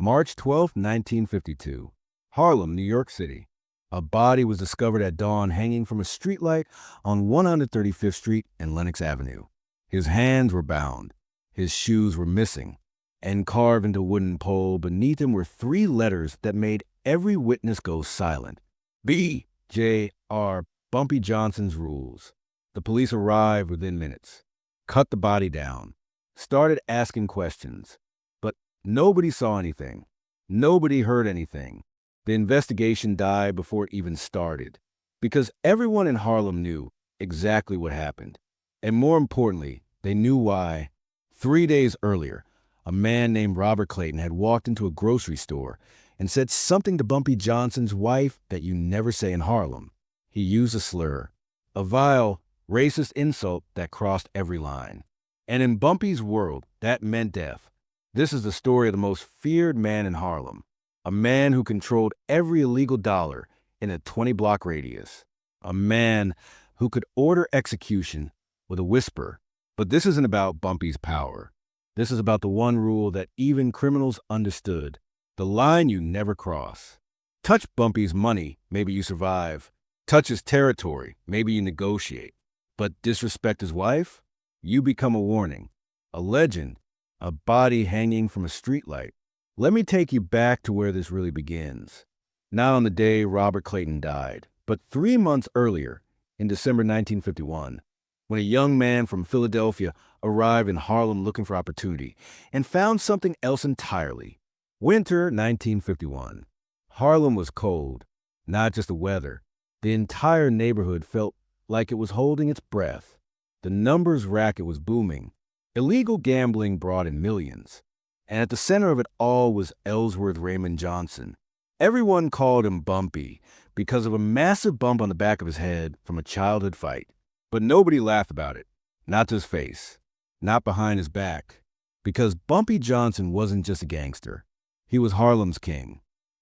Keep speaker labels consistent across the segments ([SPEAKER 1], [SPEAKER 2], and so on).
[SPEAKER 1] March 12, 1952. Harlem, New York City. A body was discovered at dawn hanging from a streetlight on 135th Street and Lenox Avenue. His hands were bound. His shoes were missing. And carved into a wooden pole beneath him were three letters that made every witness go silent. B.J.R. Bumpy Johnson's Rules. The police arrived within minutes, cut the body down, started asking questions. But nobody saw anything. Nobody heard anything. The investigation died before it even started, because everyone in Harlem knew exactly what happened. And more importantly, they knew why. 3 days earlier, a man named Robert Clayton had walked into a grocery store and said something to Bumpy Johnson's wife that you never say in Harlem. He used a slur, a vile, racist insult that crossed every line. And in Bumpy's world, that meant death. This is the story of the most feared man in Harlem, a man who controlled every illegal dollar in a 20-block radius, a man who could order execution with a whisper. But this isn't about Bumpy's power. This is about the one rule that even criminals understood, the line you never cross. Touch Bumpy's money, maybe you survive. Touch his territory, maybe you negotiate. But disrespect his wife? You become a warning, a legend, a body hanging from a streetlight. Let me take you back to where this really begins. Not on the day Robert Clayton died, but 3 months earlier, in December 1951, when a young man from Philadelphia arrived in Harlem looking for opportunity and found something else entirely. Winter 1951. Harlem was cold, not just the weather. The entire neighborhood felt like it was holding its breath. The numbers racket was booming. Illegal gambling brought in millions. And at the center of it all was Ellsworth Raymond Johnson. Everyone called him Bumpy because of a massive bump on the back of his head from a childhood fight. But nobody laughed about it. Not to his face. Not behind his back. Because Bumpy Johnson wasn't just a gangster. He was Harlem's king.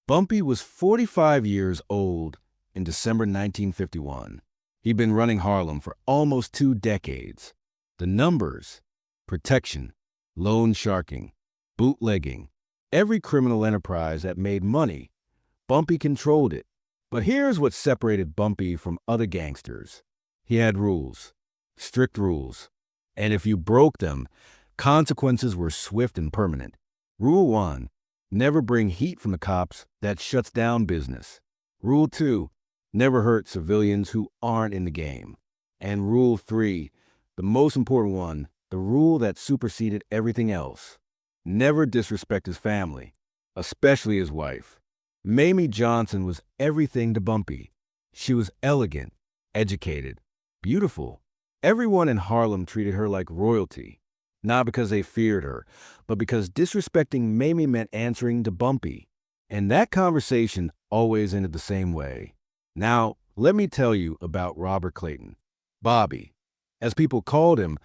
[SPEAKER 1] Bumpy was 45 years old in December 1951. He'd been running Harlem for almost 2 decades. The numbers: protection, loan sharking, bootlegging, every criminal enterprise that made money, Bumpy controlled it. But here's what separated Bumpy from other gangsters. He had rules, strict rules, and if you broke them, consequences were swift and permanent. Rule 1, never bring heat from the cops. That shuts down business. Rule 2, never hurt civilians who aren't in the game. And Rule 3, the most important one, the rule that superseded everything else: never disrespect his family, especially his wife. Mayme Johnson was everything to Bumpy. She was elegant, educated, beautiful. Everyone in Harlem treated her like royalty, not because they feared her, but because disrespecting Mayme meant answering to Bumpy. And that conversation always ended the same way. Now, let me tell you about Robert Clayton. Bobby, as people called him,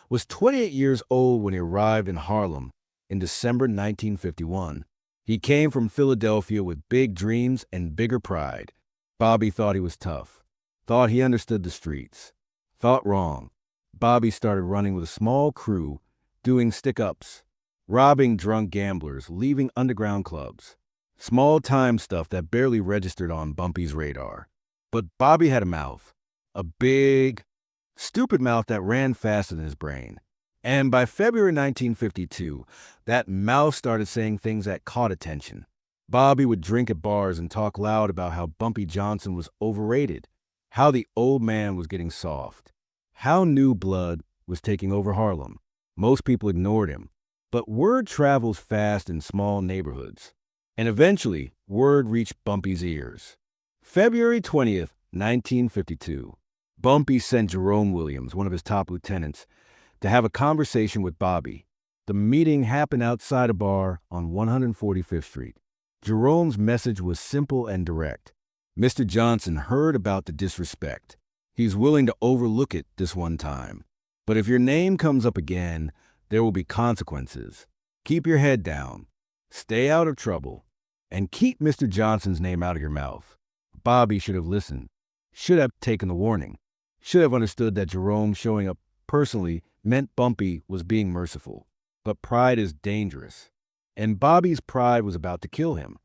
[SPEAKER 1] was 28 years old when he arrived in Harlem in December 1951. He came from Philadelphia with big dreams and bigger pride. Bobby thought he was tough, thought he understood the streets. Thought wrong. Bobby started running with a small crew, doing stick-ups, robbing drunk gamblers, leaving underground clubs. Small-time stuff that barely registered on Bumpy's radar. But Bobby had a mouth. A big, stupid mouth that ran faster than his brain. And by February 1952, that mouth started saying things that caught attention. Bobby would drink at bars and talk loud about how Bumpy Johnson was overrated, how the old man was getting soft, how new blood was taking over Harlem. Most people ignored him. But word travels fast in small neighborhoods. And eventually, word reached Bumpy's ears. February 20th, 1952. Bumpy sent Jerome Williams, one of his top lieutenants, to have a conversation with Bobby. The meeting happened outside a bar on 145th Street. Jerome's message was simple and direct. Mr. Johnson heard about the disrespect. He's willing to overlook it this one time. But if your name comes up again, there will be consequences. Keep your head down. Stay out of trouble. And keep Mr. Johnson's name out of your mouth. Bobby should have listened. Should have taken the warning. Should have understood that Jerome showing up personally meant Bumpy was being merciful. But pride is dangerous. and Bobby's pride was about to kill him.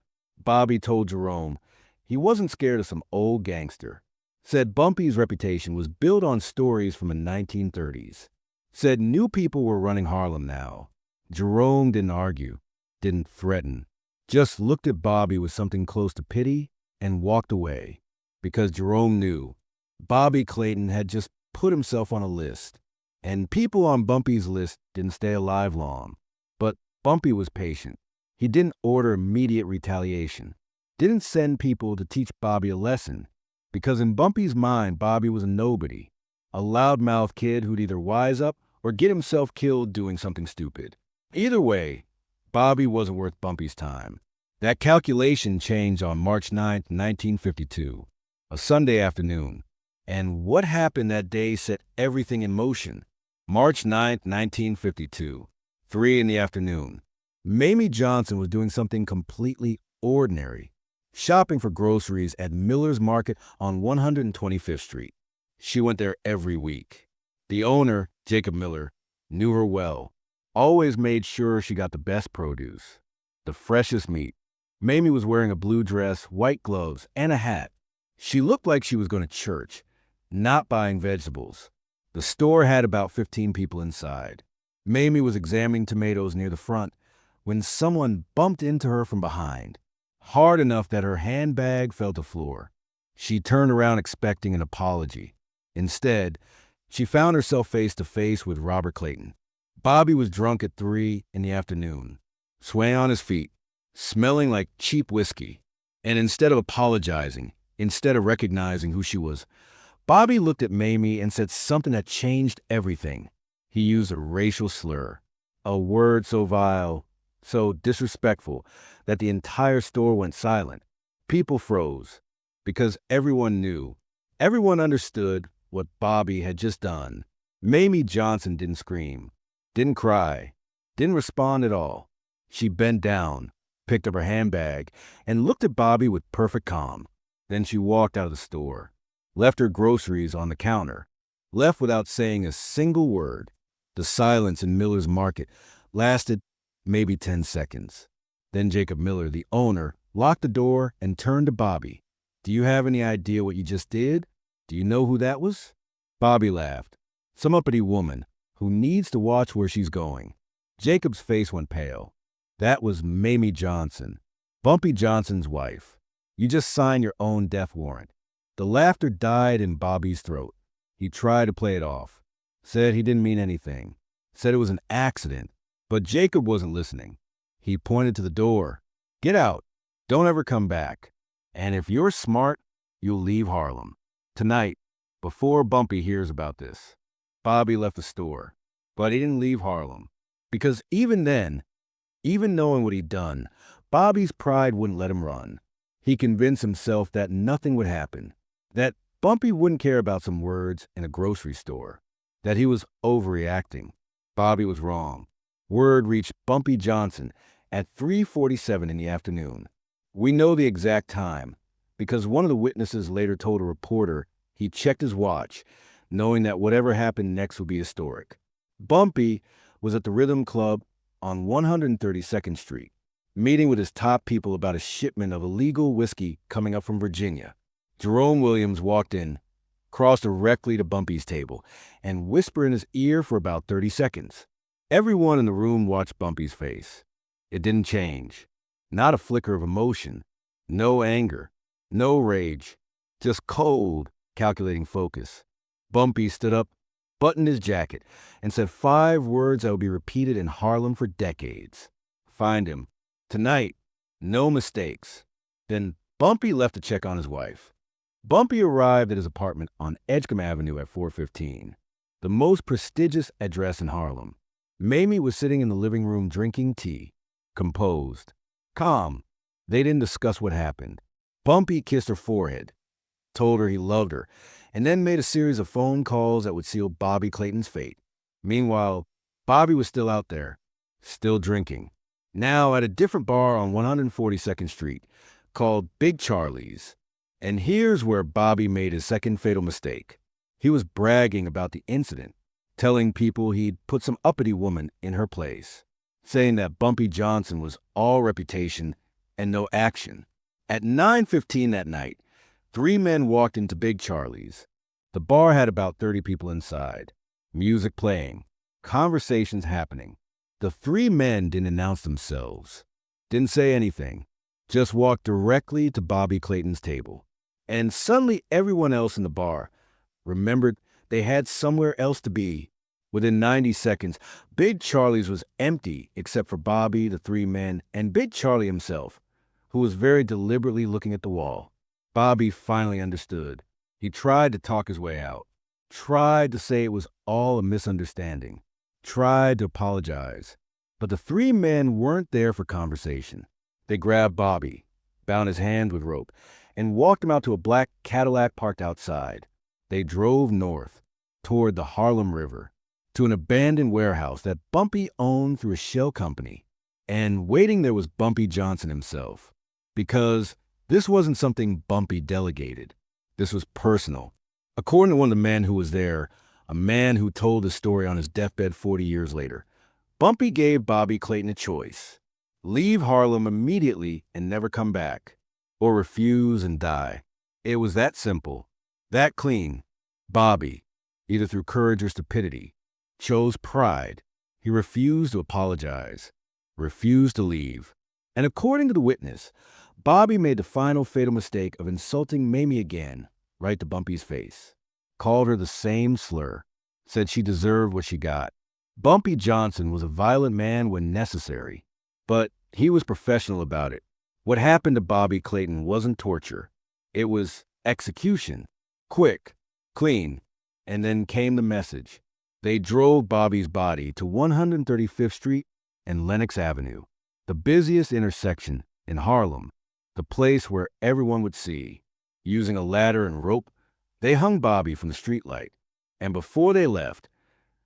[SPEAKER 1] Bobby told Jerome he wasn't scared of some old gangster. Said Bumpy's reputation was built on stories from the 1930s. Said new people were running Harlem now. Jerome didn't argue, didn't threaten, just looked at Bobby with something close to pity and walked away. Because Jerome knew Bobby Clayton had just put himself on a list, and people on Bumpy's list didn't stay alive long. But Bumpy was patient. He didn't order immediate retaliation, didn't send people to teach Bobby a lesson, because in Bumpy's mind, Bobby was a nobody, a loudmouth kid who'd either wise up or get himself killed doing something stupid. Either way, Bobby wasn't worth Bumpy's time. That calculation changed on March 9th, 1952, a Sunday afternoon. And what happened that day set everything in motion. March 9th, 1952, 3 in the afternoon. Mayme Johnson was doing something completely ordinary, shopping for groceries at Miller's Market on 125th Street. She went there every week. The owner, Jacob Miller, knew her well, always made sure she got the best produce, the freshest meat. Mayme was wearing a blue dress, white gloves, and a hat. She looked like she was going to church, not buying vegetables. The store had about 15 people inside. Mayme was examining tomatoes near the front when someone bumped into her from behind, hard enough that her handbag fell to the floor. She turned around expecting an apology. Instead, she found herself face to face with Robert Clayton. Bobby was drunk at 3 in the afternoon, swaying on his feet, smelling like cheap whiskey. And instead of apologizing, instead of recognizing who she was, Bobby looked at Mayme and said something that changed everything. He used a racial slur, a word so vile, so disrespectful, that the entire store went silent. People froze, because everyone knew, everyone understood what Bobby had just done. Mayme Johnson didn't scream, didn't cry, didn't respond at all. She bent down, picked up her handbag, and looked at Bobby with perfect calm. Then she walked out of the store, left her groceries on the counter, left without saying a single word. The silence in Miller's Market lasted maybe 10 seconds. Then Jacob Miller, the owner, locked the door and turned to Bobby. "Do you have any idea what you just did? Do you know who that was?" Bobby laughed. "Some uppity woman who needs to watch where she's going." Jacob's face went pale. That was Mayme Johnson, Bumpy Johnson's wife. You just signed your own death warrant. The laughter died in Bobby's throat. He tried to play it off, said he didn't mean anything, said it was an accident. But Jacob wasn't listening. He pointed to the door. "Get out. Don't ever come back. And if you're smart, you'll leave Harlem tonight, before Bumpy hears about this." Bobby left the store, but he didn't leave Harlem. Because even then, even knowing what he'd done, Bobby's pride wouldn't let him run. He convinced himself that nothing would happen, that Bumpy wouldn't care about some words in a grocery store, that he was overreacting. Bobby was wrong. Word reached Bumpy Johnson at 3:47 in the afternoon. We know the exact time because one of the witnesses later told a reporter he checked his watch, knowing that whatever happened next would be historic. Bumpy was at the Rhythm Club on 132nd Street, meeting with his top people about a shipment of illegal whiskey coming up from Virginia. Jerome Williams walked in, crossed directly to Bumpy's table, and whispered in his ear for about 30 seconds. Everyone in the room watched Bumpy's face. It didn't change. Not a flicker of emotion. No anger. No rage. Just cold, calculating focus. Bumpy stood up, buttoned his jacket, and said 5 words that would be repeated in Harlem for decades. "Find him. Tonight. No mistakes." Then Bumpy left to check on his wife. Bumpy arrived at his apartment on Edgecombe Avenue at 4:15, the most prestigious address in Harlem. Mayme was sitting in the living room drinking tea, composed, calm. They didn't discuss what happened. Bumpy kissed her forehead, told her he loved her, and then made a series of phone calls that would seal Bobby Clayton's fate. Meanwhile, Bobby was still out there, still drinking. Now at a different bar on 142nd Street, called Big Charlie's. And here's where Bobby made his second fatal mistake. He was bragging about the incident, telling people he'd put some uppity woman in her place. saying that Bumpy Johnson was all reputation and no action. At 9:15 that night, three men walked into Big Charlie's. The bar had about 30 people inside, music playing, conversations happening. The three men didn't announce themselves, didn't say anything, just walked directly to Bobby Clayton's table. And suddenly everyone else in the bar remembered they had somewhere else to be. Within 90 seconds, Big Charlie's was empty except for Bobby, the three men, and Big Charlie himself, who was very deliberately looking at the wall. Bobby finally understood. He tried to talk his way out, tried to say it was all a misunderstanding, tried to apologize. But the three men weren't there for conversation. They grabbed Bobby, bound his hands with rope, and walked him out to a black Cadillac parked outside. They drove north, toward the Harlem River, to an abandoned warehouse that Bumpy owned through a shell company. And waiting there was Bumpy Johnson himself. Because this wasn't something Bumpy delegated. This was personal. According to one of the men who was there, a man who told the story on his deathbed 40 years later, Bumpy gave Bobby Clayton a choice. Leave Harlem immediately and never come back, or refuse and die. It was that simple, that clean. Bobby, either through courage or stupidity, chose pride. He refused to apologize, refused to leave. And according to the witness, Bobby made the final fatal mistake of insulting Mayme again, right to Bumpy's face. Called her the same slur, said she deserved what she got. Bumpy Johnson was a violent man when necessary, but he was professional about it. What happened to Bobby Clayton wasn't torture. It was execution. Quick, clean. And then came the message. They drove Bobby's body to 135th Street and Lenox Avenue, the busiest intersection in Harlem, the place where everyone would see. Using a ladder and rope, they hung Bobby from the streetlight. And before they left,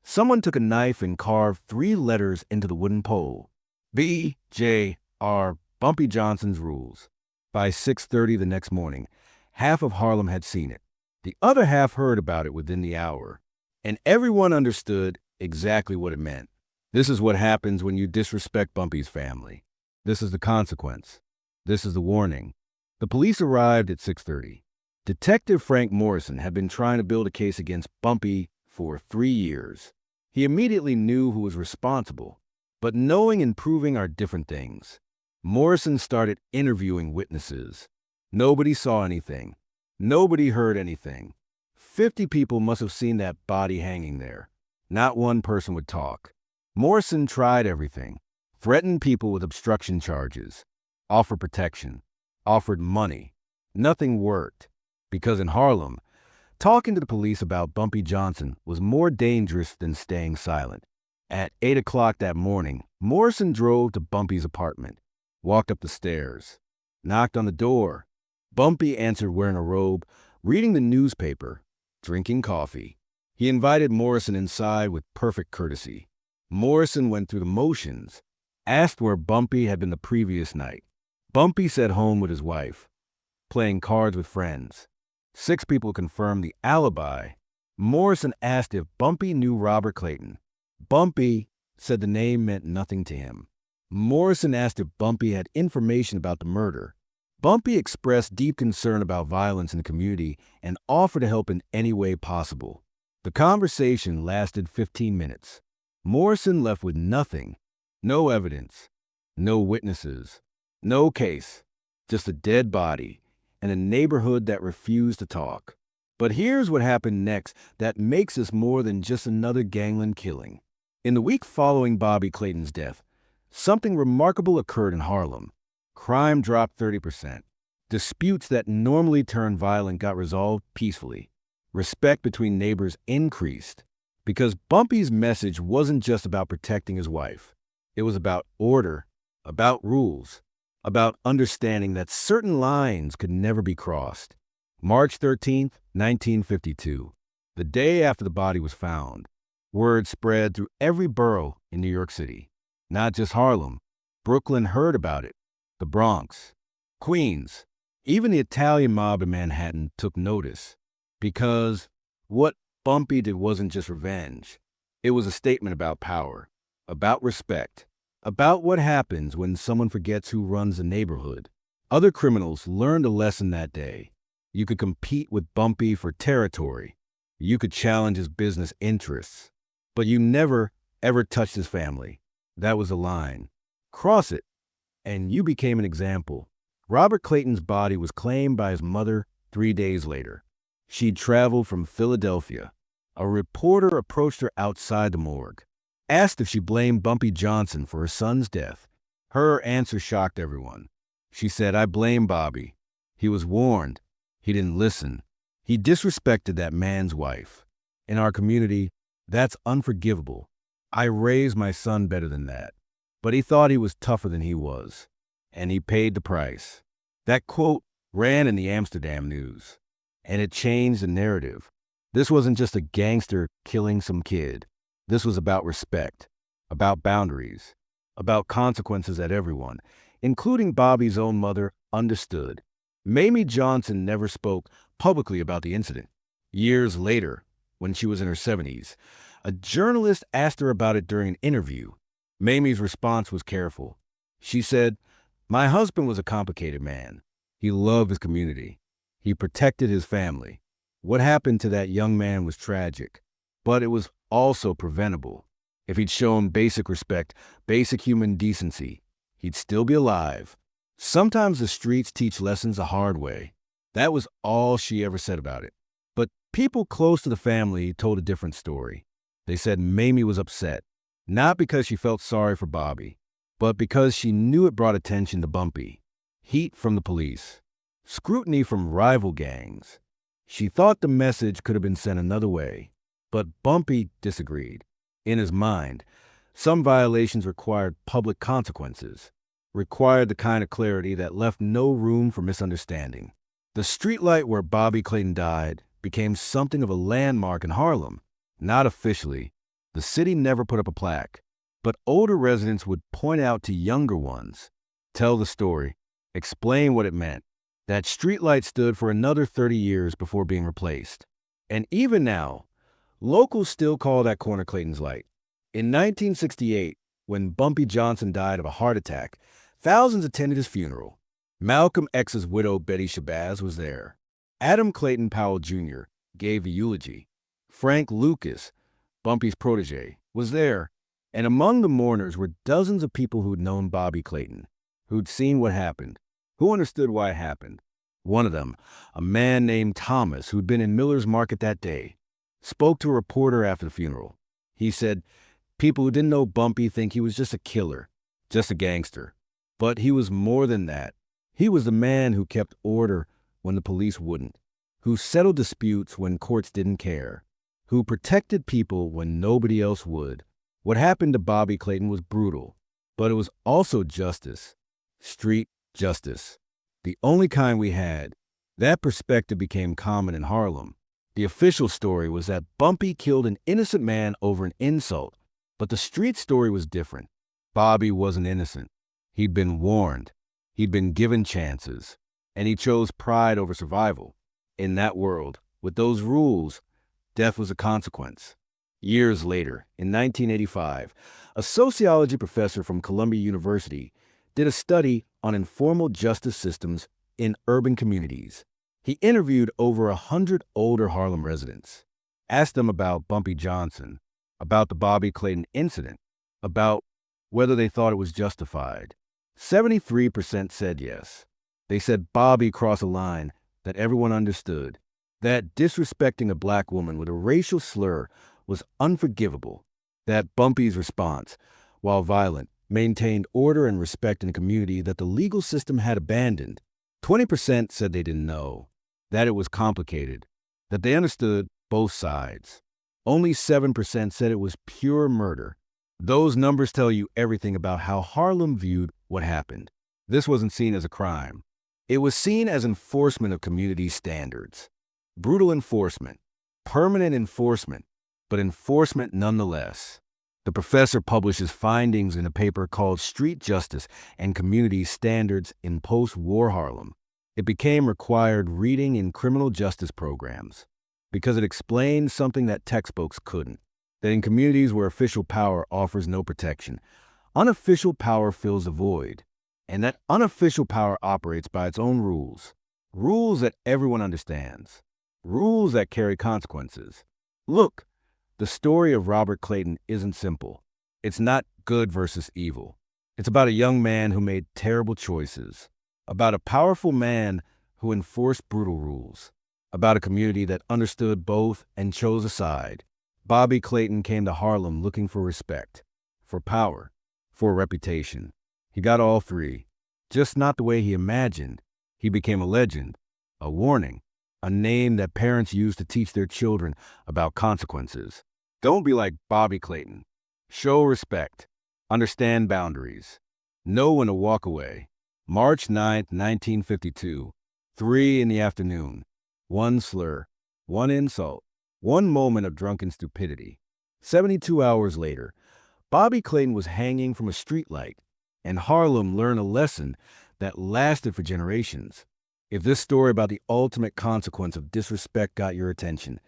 [SPEAKER 1] someone took a knife and carved 3 letters into the wooden pole. B.J.R. Bumpy Johnson's Rules. By 6:30 the next morning, half of Harlem had seen it. The other half heard about it within the hour. And everyone understood exactly what it meant. This is what happens when you disrespect Bumpy's family. This is the consequence. This is the warning. The police arrived at 6:30. Detective Frank Morrison had been trying to build a case against Bumpy for 3 years. He immediately knew who was responsible. But knowing and proving are different things. Morrison started interviewing witnesses. Nobody saw anything. Nobody heard anything. 50 people must have seen that body hanging there. Not one person would talk. Morrison tried everything. Threatened people with obstruction charges. Offered protection. Offered money. Nothing worked. Because in Harlem, talking to the police about Bumpy Johnson was more dangerous than staying silent. At 8 o'clock that morning, Morrison drove to Bumpy's apartment, walked up the stairs, knocked on the door. Bumpy answered wearing a robe, reading the newspaper, drinking coffee. He invited Morrison inside with perfect courtesy. Morrison went through the motions, asked where Bumpy had been the previous night. Bumpy said home with his wife, playing cards with friends. 6 people confirmed the alibi. Morrison asked if Bumpy knew Robert Clayton. Bumpy said the name meant nothing to him. Morrison asked if Bumpy had information about the murder. Bumpy expressed deep concern about violence in the community and offered to help in any way possible. The conversation lasted 15 minutes. Morrison left with nothing. No evidence. No witnesses. No case. Just a dead body and a neighborhood that refused to talk. But here's what happened next that makes this more than just another gangland killing. In the week following Bobby Clayton's death, something remarkable occurred in Harlem. Crime dropped 30%. Disputes that normally turn violent got resolved peacefully. Respect between neighbors increased. Because Bumpy's message wasn't just about protecting his wife. It was about order, about rules, about understanding that certain lines could never be crossed. March 13th, 1952, the day after the body was found, word spread through every borough in New York City. Not just Harlem. Brooklyn heard about it. The Bronx, Queens, even the Italian mob in Manhattan took notice. Because what Bumpy did wasn't just revenge. It was a statement about power, about respect, about what happens when someone forgets who runs a neighborhood. Other criminals learned a lesson that day. You could compete with Bumpy for territory. You could challenge his business interests. But you never, ever touched his family. That was the line. Cross it, and you became an example. Robert Clayton's body was claimed by his mother 3 days later. She'd traveled from Philadelphia. A reporter approached her outside the morgue, asked if she blamed Bumpy Johnson for her son's death. Her answer shocked everyone. She said, "I blame Bobby. He was warned. He didn't listen. He disrespected that man's wife. In our community, that's unforgivable. I raised my son better than that. But he thought he was tougher than he was. And he paid the price." That quote ran in the Amsterdam news. And it changed the narrative. This wasn't just a gangster killing some kid. This was about respect, about boundaries, about consequences that everyone, including Bobby's own mother, understood. Mayme Johnson never spoke publicly about the incident. Years later, when she was in her 70s, a journalist asked her about it during an interview. Mayme's response was careful. She said, "My husband was a complicated man. He loved his community. He protected his family. What happened to that young man was tragic, but it was also preventable. If he'd shown basic respect, basic human decency, he'd still be alive." Sometimes the streets teach lessons the hard way. That was all she ever said about it. But people close to the family told a different story. They said Mayme was upset, not because she felt sorry for Bobby, but because she knew it brought attention to Bumpy. Heat from the police. Scrutiny from rival gangs. She thought the message could have been sent another way. But Bumpy disagreed. In his mind, some violations required public consequences, required the kind of clarity that left no room for misunderstanding. The streetlight where Bobby Clayton died became something of a landmark in Harlem. Not officially. The city never put up a plaque. But older residents would point out to younger ones, tell the story, explain what it meant. That streetlight stood for another 30 years before being replaced. And even now, locals still call that corner Clayton's Light. In 1968, when Bumpy Johnson died of a heart attack, thousands attended his funeral. Malcolm X's widow, Betty Shabazz, was there. Adam Clayton Powell Jr. gave a eulogy. Frank Lucas, Bumpy's protege, was there. And among the mourners were dozens of people who'd known Bobby Clayton, who'd seen what happened, who understood why it happened. One of them, a man named Thomas, who'd been in Miller's Market that day, spoke to a reporter after the funeral. He said, "People who didn't know Bumpy think he was just a killer, just a gangster. But he was more than that. He was the man who kept order when the police wouldn't, who settled disputes when courts didn't care, who protected people when nobody else would." What happened to Bobby Clayton was brutal, but it was also justice. Street justice. The only kind we had. That perspective became common in Harlem. The official story was that Bumpy killed an innocent man over an insult, but the street story was different. Bobby wasn't innocent. He'd been warned. He'd been given chances, and he chose pride over survival. In that world, with those rules, death was a consequence. Years later, in 1985, a sociology professor from Columbia University did a study on informal justice systems in urban communities. He interviewed over 100 older Harlem residents, asked them about Bumpy Johnson, about the Bobby Clayton incident, about whether they thought it was justified. 73% said yes. They said Bobby crossed a line that everyone understood, that disrespecting a black woman with a racial slur was unforgivable, that Bumpy's response, while violent, maintained order and respect in a community that the legal system had abandoned. 20% said they didn't know, that it was complicated, that they understood both sides. Only 7% said it was pure murder. Those numbers tell you everything about how Harlem viewed what happened. This wasn't seen as a crime. It was seen as enforcement of community standards. Brutal enforcement, permanent enforcement, but enforcement nonetheless. The professor published his findings in a paper called Street Justice and Community Standards in Post-War Harlem. It became required reading in criminal justice programs because it explained something that textbooks couldn't, that in communities where official power offers no protection, Unofficial power fills a void, and that unofficial power operates by its own rules. Rules that everyone understands. Rules that carry consequences. Look, the story of Robert Clayton isn't simple. It's not good versus evil. It's about a young man who made terrible choices, about a powerful man who enforced brutal rules, about a community that understood both and chose a side. Bobby Clayton came to Harlem looking for respect, for power, for a reputation. He got all three, just not the way he imagined. He became a legend, a warning, a name that parents use to teach their children about consequences. Don't be like Bobby Clayton. Show respect. Understand boundaries. Know when to walk away. March 9th, 1952, 3 in the afternoon. One slur, one insult, one moment of drunken stupidity. 72 hours later, Bobby Clayton was hanging from a streetlight, and Harlem learned a lesson that lasted for generations. If this story about the ultimate consequence of disrespect got your attention,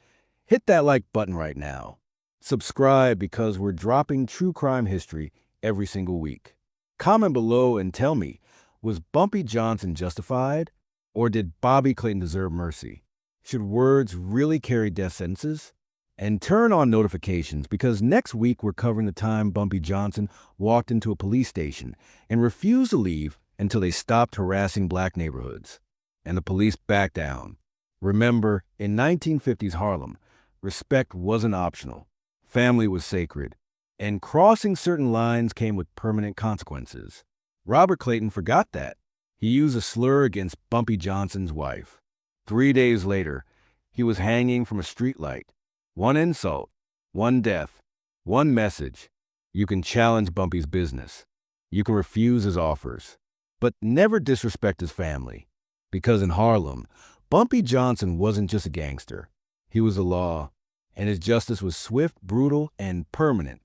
[SPEAKER 1] hit that like button right now. Subscribe because we're dropping true crime history every single week. Comment below and tell me, was Bumpy Johnson justified, or did Bobby Clayton deserve mercy? Should words really carry death sentences? And turn on notifications because next week we're covering the time Bumpy Johnson walked into a police station and refused to leave until they stopped harassing black neighborhoods. And the police backed down. Remember, in 1950s Harlem, respect wasn't optional. Family was sacred. And crossing certain lines came with permanent consequences. Robert Clayton forgot that. He used a slur against Bumpy Johnson's wife. 3 days later, he was hanging from a streetlight. One insult, one death, one message. You can challenge Bumpy's business. You can refuse his offers. But never disrespect his family. Because in Harlem, Bumpy Johnson wasn't just a gangster. He was the law, and his justice was swift, brutal, and permanent.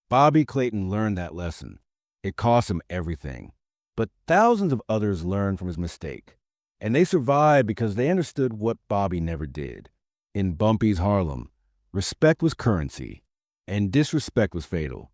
[SPEAKER 1] Bobby Clayton learned that lesson. It cost him everything. But thousands of others learned from his mistake. And they survived because they understood what Bobby never did. In Bumpy's Harlem, respect was currency, and disrespect was fatal.